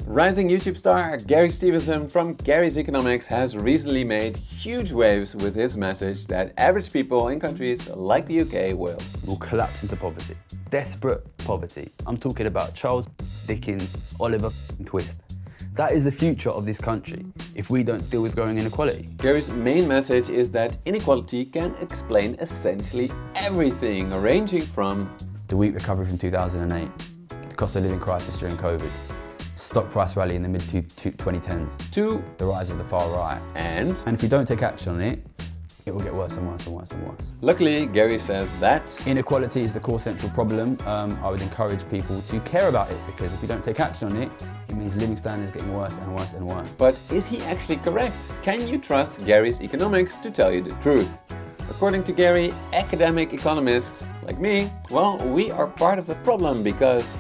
Rising YouTube star Gary Stevenson from Gary's Economics has recently made huge waves with his message that average people in countries like the UK will collapse into poverty. Desperate poverty. I'm talking about Charles Dickens, Oliver Twist. That is the future of this country if we don't deal with growing inequality. Gary's main message is that inequality can explain essentially everything, ranging from the weak recovery from 2008, the cost of living crisis during COVID, stock price rally in the mid-2010s, to the rise of the far right. And if we don't take action on it, it will get worse and worse and worse and worse. Luckily, Gary says that inequality is the core central problem. I would encourage people to care about it, because if we don't take action on it, it means living standards getting worse and worse and worse. But is he actually correct? Can you trust Gary's economics to tell you the truth? According to Gary, academic economists like me, well, we are part of the problem because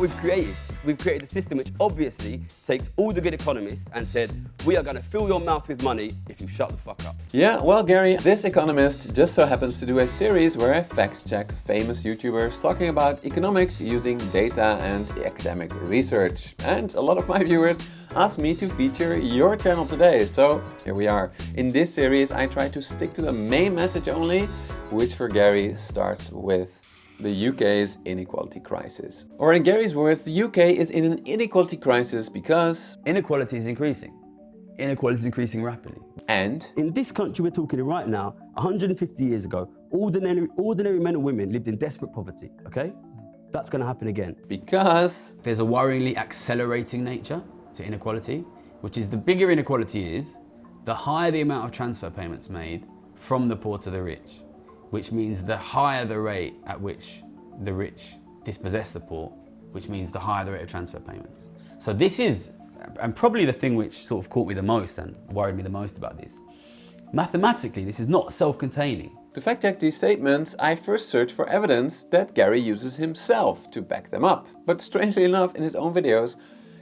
We've created a system which obviously takes all the good economists and said, we are going to fill your mouth with money if you shut the fuck up. Yeah, well, Gary, this economist just so happens to do a series where I fact-check famous YouTubers talking about economics using data and academic research. And a lot of my viewers asked me to feature your channel today, so here we are. In this series, I try to stick to the main message only, which for Gary starts with the UK's inequality crisis. Or in Gary's words, the UK is in an inequality crisis because inequality is increasing. Inequality is increasing rapidly. And in this country we're talking right now, 150 years ago, ordinary men and women lived in desperate poverty, okay? That's going to happen again. Because there's a worryingly accelerating nature to inequality, which is the bigger inequality is, the higher the amount of transfer payments made from the poor to the rich, which means the higher the rate at which the rich dispossess the poor, which means the higher the rate of transfer payments. So this is, and probably the thing which sort of caught me the most and worried me the most about this, mathematically this is not self-containing. To fact check these statements, I first searched for evidence that Gary uses himself to back them up. But strangely enough, in his own videos,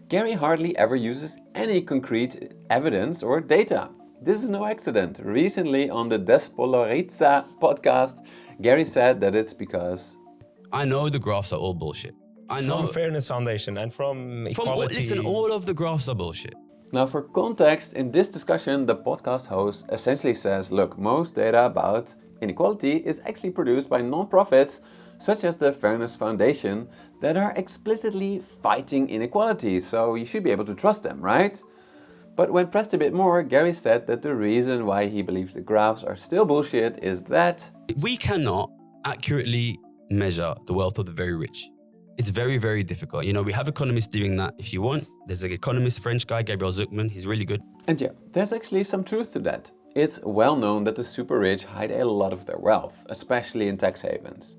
Gary hardly ever uses any concrete evidence or data. This is no accident. Recently on the Despolariza podcast, Gary said that it's because I know the graphs are all bullshit. I know from Fairness Foundation and from Equality. Listen, all of the graphs are bullshit. Now for context, in this discussion, the podcast host essentially says, look, most data about inequality is actually produced by non-profits such as the Fairness Foundation that are explicitly fighting inequality, so you should be able to trust them, right? But when pressed a bit more, Gary said that the reason why he believes the graphs are still bullshit is that we cannot accurately measure the wealth of the very rich. It's very, very difficult. You know, we have economists doing that if you want. There's an economist, French guy, Gabriel Zucman, he's really good. And yeah, there's actually some truth to that. It's well known that the super rich hide a lot of their wealth, especially in tax havens.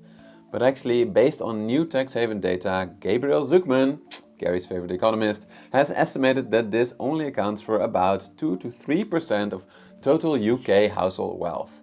But actually, based on new tax haven data, Gabriel Zucman, Gary's favorite economist, has estimated that this only accounts for about 2 to 3% of total UK household wealth,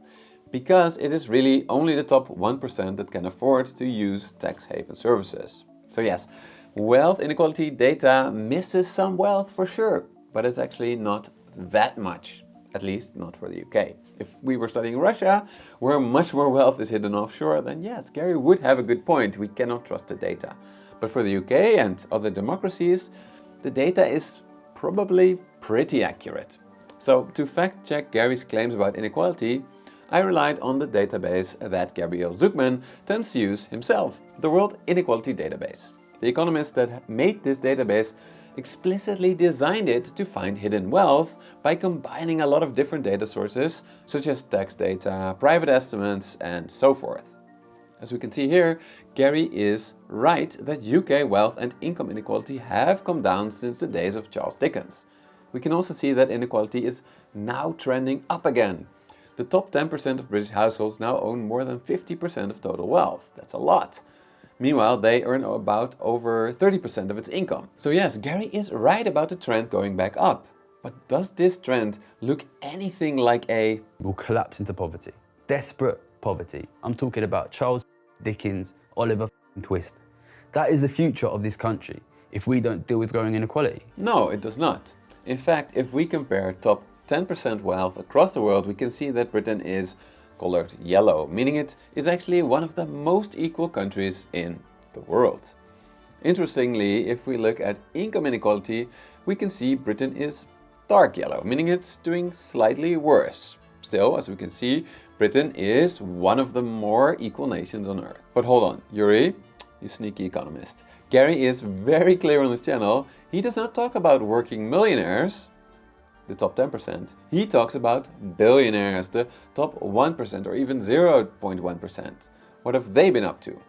because it is really only the top 1% that can afford to use tax haven services. So yes, wealth inequality data misses some wealth for sure, but it's actually not that much, at least not for the UK. If we were studying Russia, where much more wealth is hidden offshore, then yes, Gary would have a good point. We cannot trust the data. But for the UK and other democracies, the data is probably pretty accurate. So to fact check Gary's claims about inequality, I relied on the database that Gabriel Zucman tends to use himself, the World Inequality Database. The economists that made this database explicitly designed it to find hidden wealth by combining a lot of different data sources, such as tax data, private estimates, and so forth. As we can see here, Gary is right that UK wealth and income inequality have come down since the days of Charles Dickens. We can also see that inequality is now trending up again. The top 10% of British households now own more than 50% of total wealth. That's a lot. Meanwhile, they earn about over 30% of its income. So yes, Gary is right about the trend going back up. But does this trend look anything like a will collapse into poverty? Desperate poverty. I'm talking about Charles Dickens, Oliver Twist. That is the future of this country if we don't deal with growing inequality. No, it does not. In fact, if we compare top 10% wealth across the world, we can see that Britain is colored yellow, meaning it is actually one of the most equal countries in the world. Interestingly, if we look at income inequality, we can see Britain is dark yellow, meaning it's doing slightly worse. Still, as we can see, Britain is one of the more equal nations on earth. But hold on, Joeri, you sneaky economist. Gary is very clear on his channel. He does not talk about working millionaires, the top 10%. He talks about billionaires, the top 1% or even 0.1%. What have they been up to?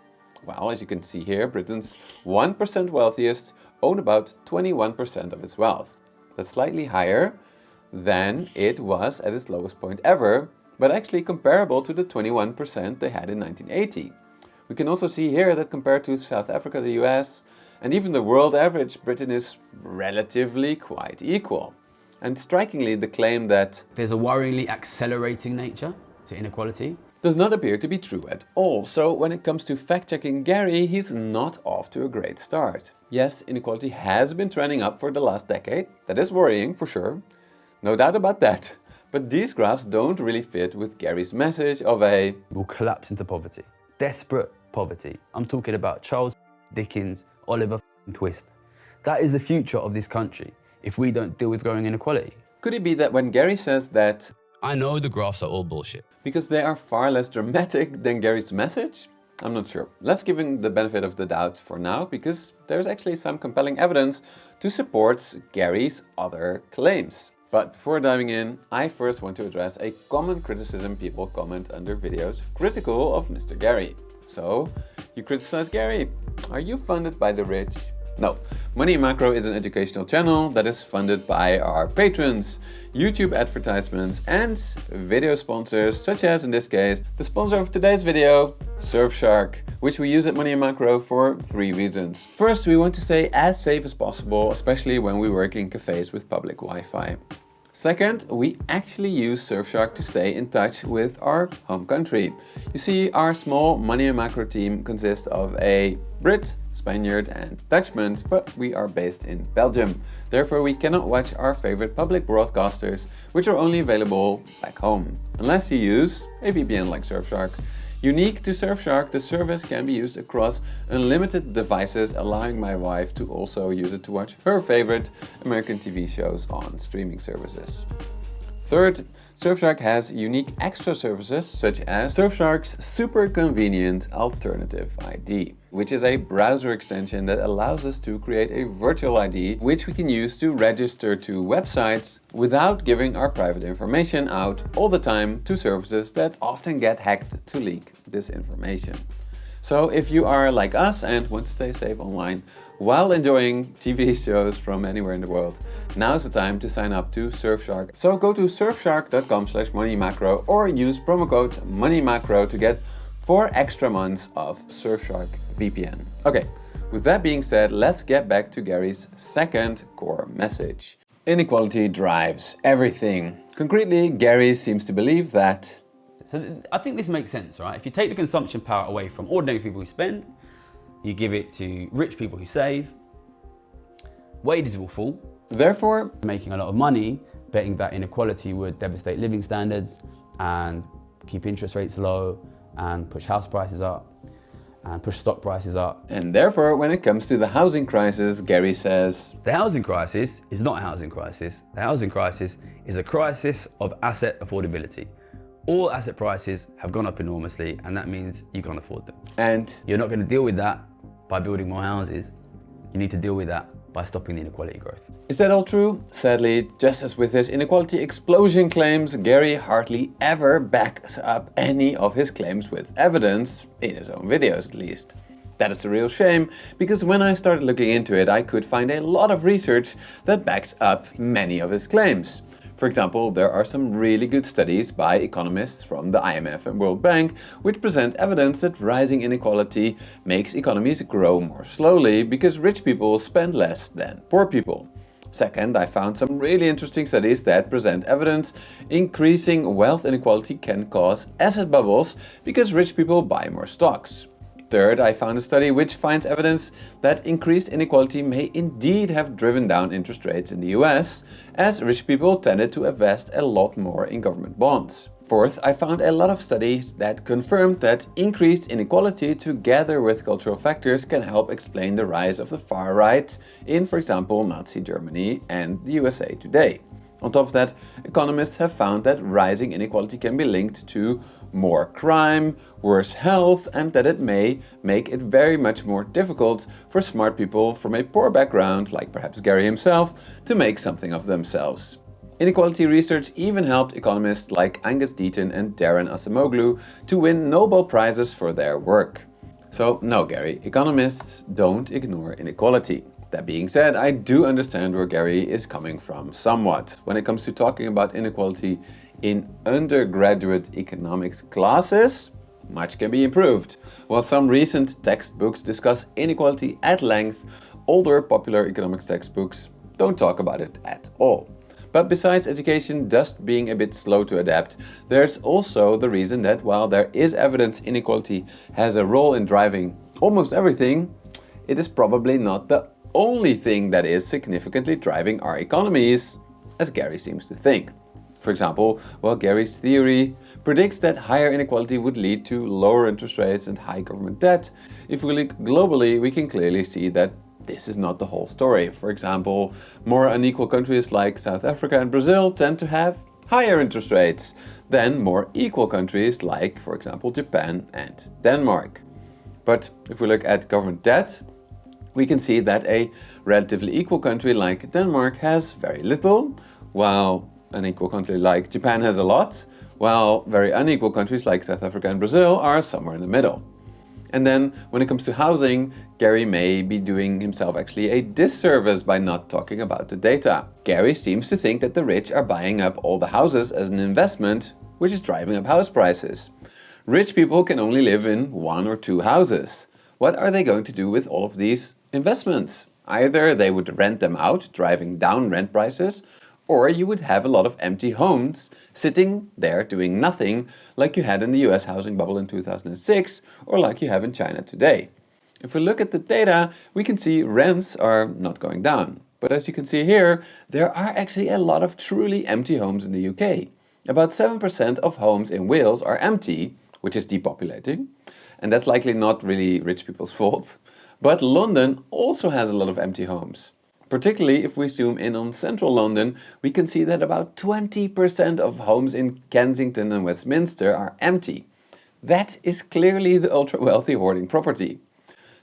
Well, as you can see here, Britain's 1% wealthiest own about 21% of its wealth. That's slightly higher than it was at its lowest point ever, but actually comparable to the 21% they had in 1980. We can also see here that compared to South Africa, the US, and even the world average, Britain is relatively quite equal. And strikingly, the claim that there's a worryingly accelerating nature to inequality does not appear to be true at all. So when it comes to fact-checking Gary, he's not off to a great start. Yes, inequality has been trending up for the last decade. That is worrying for sure. No doubt about that. But these graphs don't really fit with Gary's message of a will collapse into poverty. Desperate poverty. I'm talking about Charles Dickens, Oliver Twist. That is the future of this country if we don't deal with growing inequality. Could it be that when Gary says that I know the graphs are all bullshit. because they are far less dramatic than Gary's message? I'm not sure. Let's give him the benefit of the doubt for now, because there's actually some compelling evidence to support Gary's other claims. But before diving in, I first want to address a common criticism people comment under videos critical of Mr. Gary. So, you criticize Gary. Are you funded by the rich? No. Money Macro is an educational channel that is funded by our patrons, YouTube advertisements and video sponsors, such as in this case, the sponsor of today's video, Surfshark, which we use at Money Macro for 3 reasons. First, we want to stay as safe as possible, especially when we work in cafes with public Wi-Fi. Second, we actually use Surfshark to stay in touch with our home country. You see, our small Money Macro team consists of a Brit, Spaniard and Dutchman, but we are based in Belgium. Therefore, we cannot watch our favorite public broadcasters, which are only available back home, unless you use a VPN like Surfshark. Unique to Surfshark, the service can be used across unlimited devices, allowing my wife to also use it to watch her favorite American TV shows on streaming services. Third, Surfshark has unique extra services such as Surfshark's super convenient alternative ID, which is a browser extension that allows us to create a virtual ID which we can use to register to websites without giving our private information out all the time to services that often get hacked to leak this information. So if you are like us and want to stay safe online while enjoying TV shows from anywhere in the world, now's the time to sign up to Surfshark. So go to surfshark.com/moneymacro or use promo code moneymacro to get 4 extra months of Surfshark VPN. Okay, with that being said, let's get back to Gary's second core message. Inequality drives everything. Concretely, Gary seems to believe that So I think this makes sense, right? If you take the consumption power away from ordinary people who spend, you give it to rich people who save, wages will fall. Therefore, Making a lot of money, betting that inequality would devastate living standards and keep interest rates low and push house prices up and push stock prices up. and therefore, when it comes to the housing crisis, Gary says, The housing crisis is not a housing crisis. The housing crisis is a crisis of asset affordability. All asset prices have gone up enormously, and that means you can't afford them. and You're not going to deal with that by building more houses. You need to deal with that by stopping the inequality growth. is that all true? Sadly, just as with his inequality explosion claims, Gary hardly ever backs up any of his claims with evidence, in his own videos at least. That is a real shame, because when I started looking into it, I could find a lot of research that backs up many of his claims. For example, there are some really good studies by economists from the IMF and World Bank which present evidence that rising inequality makes economies grow more slowly because rich people spend less than poor people. Second, I found some really interesting studies that present evidence increasing wealth inequality can cause asset bubbles because rich people buy more stocks. Third, I found a study which finds evidence that increased inequality may indeed have driven down interest rates in the US, as rich people tended to invest a lot more in government bonds. Fourth, I found a lot of studies that confirmed that increased inequality together with cultural factors can help explain the rise of the far right in, for example, Nazi Germany and the USA today. On top of that, economists have found that rising inequality can be linked to more crime, worse health, and that it may make it very much more difficult for smart people from a poor background, like perhaps Gary himself, to make something of themselves. Inequality research even helped economists like Angus Deaton and Darren Acemoglu to win Nobel Prizes for their work. So no, Gary, economists don't ignore inequality. That being said, I do understand where Gary is coming from somewhat when it comes to talking about inequality in undergraduate economics classes. Much can be improved. While some recent textbooks discuss inequality at length, older popular economics textbooks don't talk about it at all. But besides education just being a bit slow to adapt, there's also the reason that while there is evidence inequality has a role in driving almost everything, it is probably not the only thing that is significantly driving our economies, as Gary seems to think. For example, while Gary's theory predicts that higher inequality would lead to lower interest rates and high government debt, if we look globally, we can clearly see that this is not the whole story. For example, more unequal countries like South Africa and Brazil tend to have higher interest rates than more equal countries like, for example, Japan and Denmark. But if we look at government debt, we can see that a relatively equal country like Denmark has very little, while an equal country like Japan has a lot, while very unequal countries like South Africa and Brazil are somewhere in the middle. And then when it comes to housing, Gary may be doing himself actually a disservice by not talking about the data. Gary seems to think that the rich are buying up all the houses as an investment, which is driving up house prices. Rich people can only live in 1 or 2 houses. What are they going to do with all of these investments? Either they would rent them out, driving down rent prices, or you would have a lot of empty homes sitting there doing nothing, like you had in the US housing bubble in 2006 or like you have in China today. If we look at the data, we can see rents are not going down. But as you can see here, there are actually a lot of truly empty homes in the UK. About 7% of homes in Wales are empty, which is depopulating, and that's likely not really rich people's fault. But London also has a lot of empty homes. Particularly if we zoom in on central London, we can see that about 20% of homes in Kensington and Westminster are empty. That is clearly the ultra-wealthy hoarding property.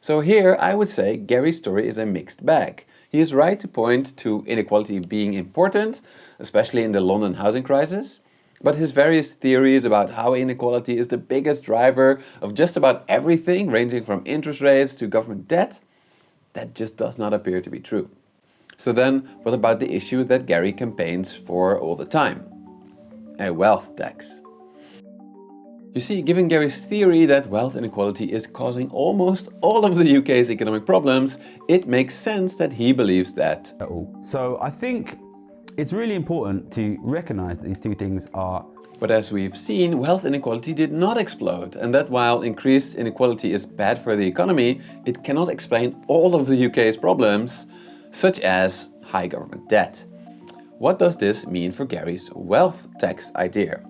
So here I would say Gary's story is a mixed bag. He is right to point to inequality being important, especially in the London housing crisis. But his various theories about how inequality is the biggest driver of just about everything, ranging from interest rates to government debt, that just does not appear to be true. So then, what about the issue that Gary campaigns for all the time? A wealth tax. You see, given Gary's theory that wealth inequality is causing almost all of the UK's economic problems, it makes sense that he believes that. So I think it's really important to recognise that these two things are... But as we've seen, wealth inequality did not explode, and that while increased inequality is bad for the economy, it cannot explain all of the UK's problems, such as high government debt. What does this mean for Gary's wealth tax idea?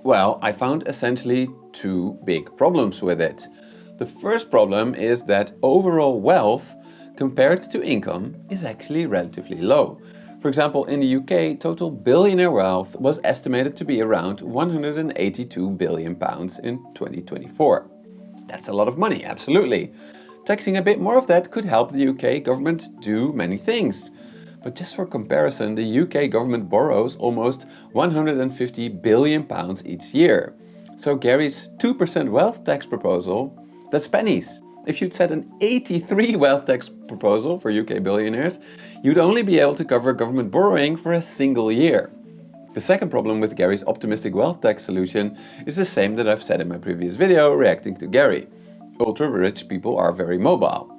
Well, I found essentially 2 big problems with it. The first problem is that overall wealth compared to income is actually relatively low. For example, in the UK, total billionaire wealth was estimated to be around £182 billion in 2024. That's a lot of money, absolutely. Taxing a bit more of that could help the UK government do many things. But just for comparison, the UK government borrows almost £150 billion each year. So Gary's 2% wealth tax proposal, that's pennies. If you'd set an 83 wealth tax proposal for UK billionaires, you'd only be able to cover government borrowing for a single year. The second problem with Gary's optimistic wealth tax solution is the same that I've said in my previous video reacting to Gary. Ultra-rich people are very mobile.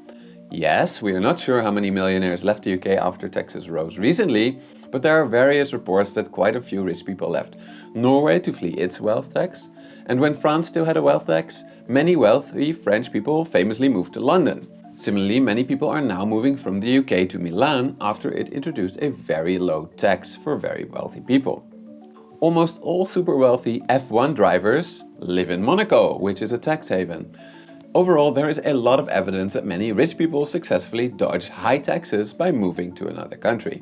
Yes, we are not sure how many millionaires left the UK after taxes rose recently, but there are various reports that quite a few rich people left Norway to flee its wealth tax, and when France still had a wealth tax, many wealthy French people famously moved to London. Similarly, many people are now moving from the UK to Milan after it introduced a very low tax for very wealthy people. almost all super wealthy F1 drivers live in Monaco, which is a tax haven. Overall, there is a lot of evidence that many rich people successfully dodge high taxes by moving to another country.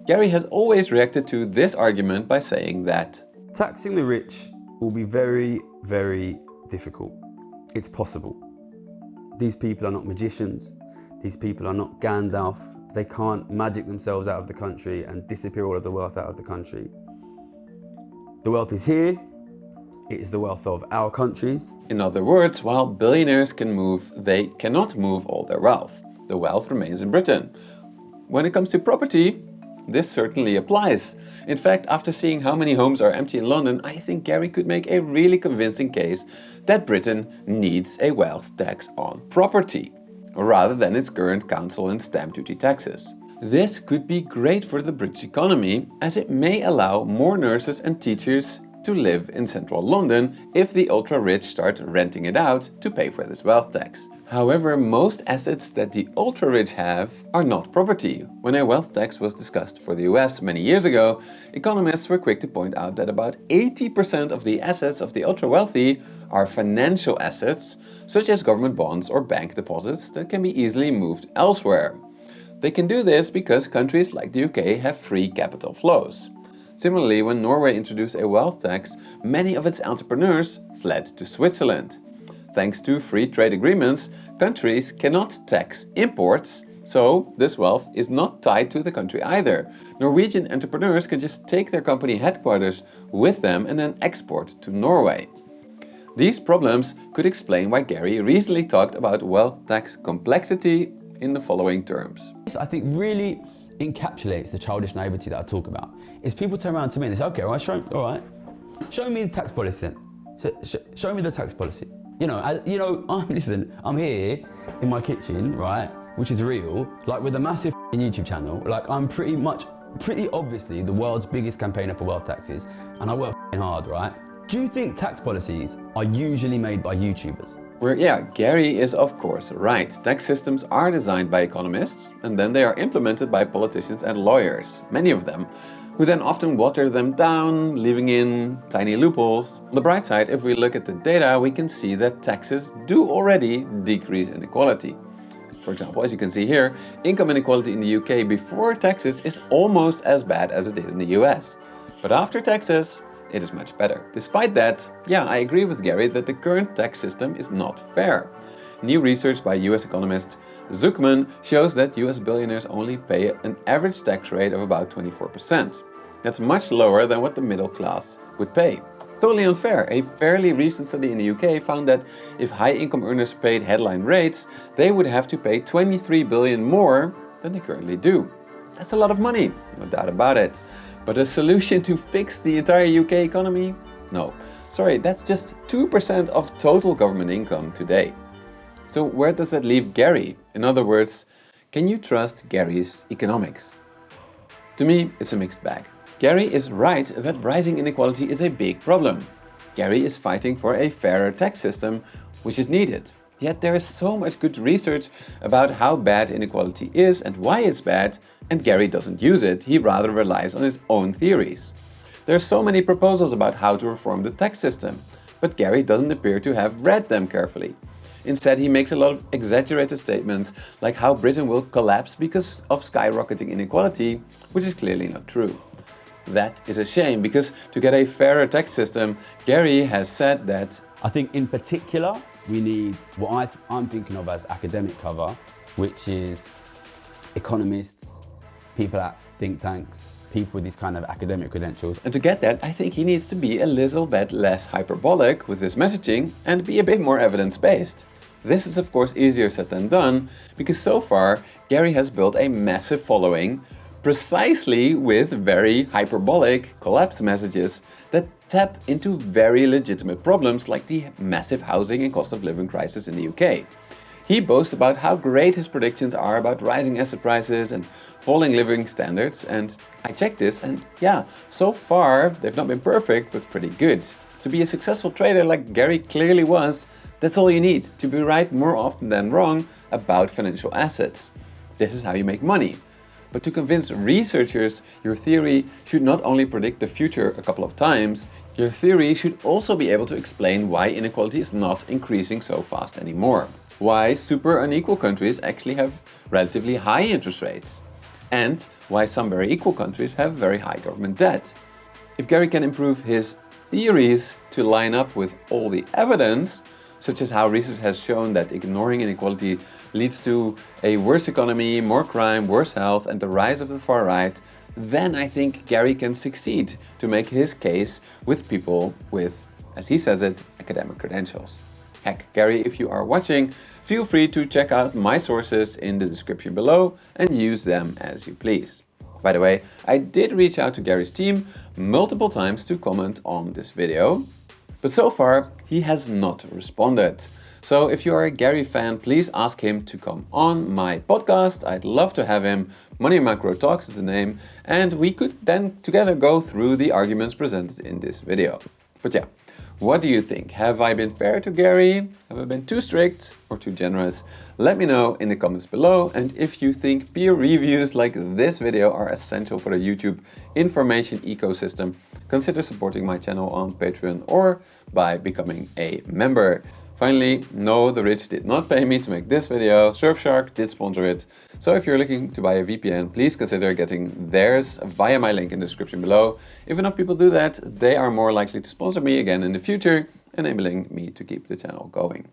Gary has always reacted to this argument by saying that taxing the rich will be very, very difficult. It's possible. These people are not magicians. These people are not Gandalf. They can't magic themselves out of the country and disappear all of the wealth out of the country. The wealth is here. It is the wealth of our countries. In other words, while billionaires can move, they cannot move all their wealth. The wealth remains in Britain. When it comes to property, this certainly applies. In fact, after seeing how many homes are empty in London, I think Gary could make a really convincing case that Britain needs a wealth tax on property, rather than its current council and stamp duty taxes. This could be great for the British economy, as it may allow more nurses and teachers to live in central London if the ultra-rich start renting it out to pay for this wealth tax. However, most assets that the ultra-rich have are not property. When a wealth tax was discussed for the US many years ago, economists were quick to point out that about 80% of the assets of the ultra-wealthy are financial assets, such as government bonds or bank deposits that can be easily moved elsewhere. They can do this because countries like the UK have free capital flows. Similarly, when Norway introduced a wealth tax, many of its entrepreneurs fled to Switzerland. Thanks to free trade agreements, countries cannot tax imports, so this wealth is not tied to the country either. Norwegian entrepreneurs can just take their company headquarters with them and then export to Norway. These problems could explain why Gary recently talked about wealth tax complexity in the following terms. This, I think, really encapsulates the childish naivety that I talk about. Is people turn around to me and they say, okay, show me the tax policy then. Show me the tax policy. I'm here in my kitchen, right, which is real, like with a massive YouTube channel, like I'm pretty obviously the world's biggest campaigner for wealth taxes, and I work hard, right? Do you think tax policies are usually made by YouTubers? Gary is of course right. Tax systems are designed by economists, and then they are implemented by politicians and lawyers, many of them, who then often water them down, leaving in tiny loopholes. On the bright side, if we look at the data, we can see that taxes do already decrease inequality. For example, as you can see here, income inequality in the UK before taxes is almost as bad as it is in the US. But after taxes, it is much better. Despite that, I agree with Gary that the current tax system is not fair. New research by US economist Zuckman shows that US billionaires only pay an average tax rate of about 24%. That's much lower than what the middle class would pay. Totally unfair. A fairly recent study in the UK found that if high-income earners paid headline rates, they would have to pay 23 billion more than they currently do. That's a lot of money, no doubt about it. But a solution to fix the entire UK economy? No. Sorry, that's just 2% of total government income today. So where does that leave Gary? In other words, can you trust Gary's economics? To me, it's a mixed bag. Gary is right that rising inequality is a big problem. Gary is fighting for a fairer tax system, which is needed. Yet there is so much good research about how bad inequality is and why it's bad, and Gary doesn't use it, he rather relies on his own theories. There are so many proposals about how to reform the tax system, but Gary doesn't appear to have read them carefully. Instead, he makes a lot of exaggerated statements like how Britain will collapse because of skyrocketing inequality, which is clearly not true. That is a shame, because to get a fairer tax system, Gary has said that I think in particular, we need what I'm thinking of as academic cover, which is economists, people at think tanks, people with these kind of academic credentials. And to get that, I think he needs to be a little bit less hyperbolic with his messaging and be a bit more evidence-based. This is of course easier said than done, because so far Gary has built a massive following precisely with very hyperbolic collapse messages that tap into very legitimate problems like the massive housing and cost of living crisis in the UK. He boasts about how great his predictions are about rising asset prices and falling living standards, and I checked this and so far they've not been perfect, but pretty good. To be a successful trader like Gary clearly was, that's all you need to be right more often than wrong about financial assets. This is how you make money. But to convince researchers, your theory should not only predict the future a couple of times, your theory should also be able to explain why inequality is not increasing so fast anymore. Why super unequal countries actually have relatively high interest rates. And why some very equal countries have very high government debt. If Gary can improve his theories to line up with all the evidence, such as how research has shown that ignoring inequality leads to a worse economy, more crime, worse health, and the rise of the far right, then I think Gary can succeed to make his case with people with, as he says it, academic credentials. Heck, Gary, if you are watching, feel free to check out my sources in the description below and use them as you please. By the way, I did reach out to Gary's team multiple times to comment on this video, but so far he has not responded. So if you are a Gary fan, please ask him to come on my podcast. I'd love to have him. Money Macro Talks is the name, and we could then together go through the arguments presented in this video. But yeah, what do you think? Have I been fair to Gary? Have I been too strict or too generous? Let me know in the comments below, and if you think peer reviews like this video are essential for the YouTube information ecosystem, consider supporting my channel on Patreon or by becoming a member. Finally, no, the rich did not pay me to make this video. Surfshark did sponsor it. So if you're looking to buy a VPN, please consider getting theirs via my link in the description below. If enough people do that, they are more likely to sponsor me again in the future, enabling me to keep the channel going.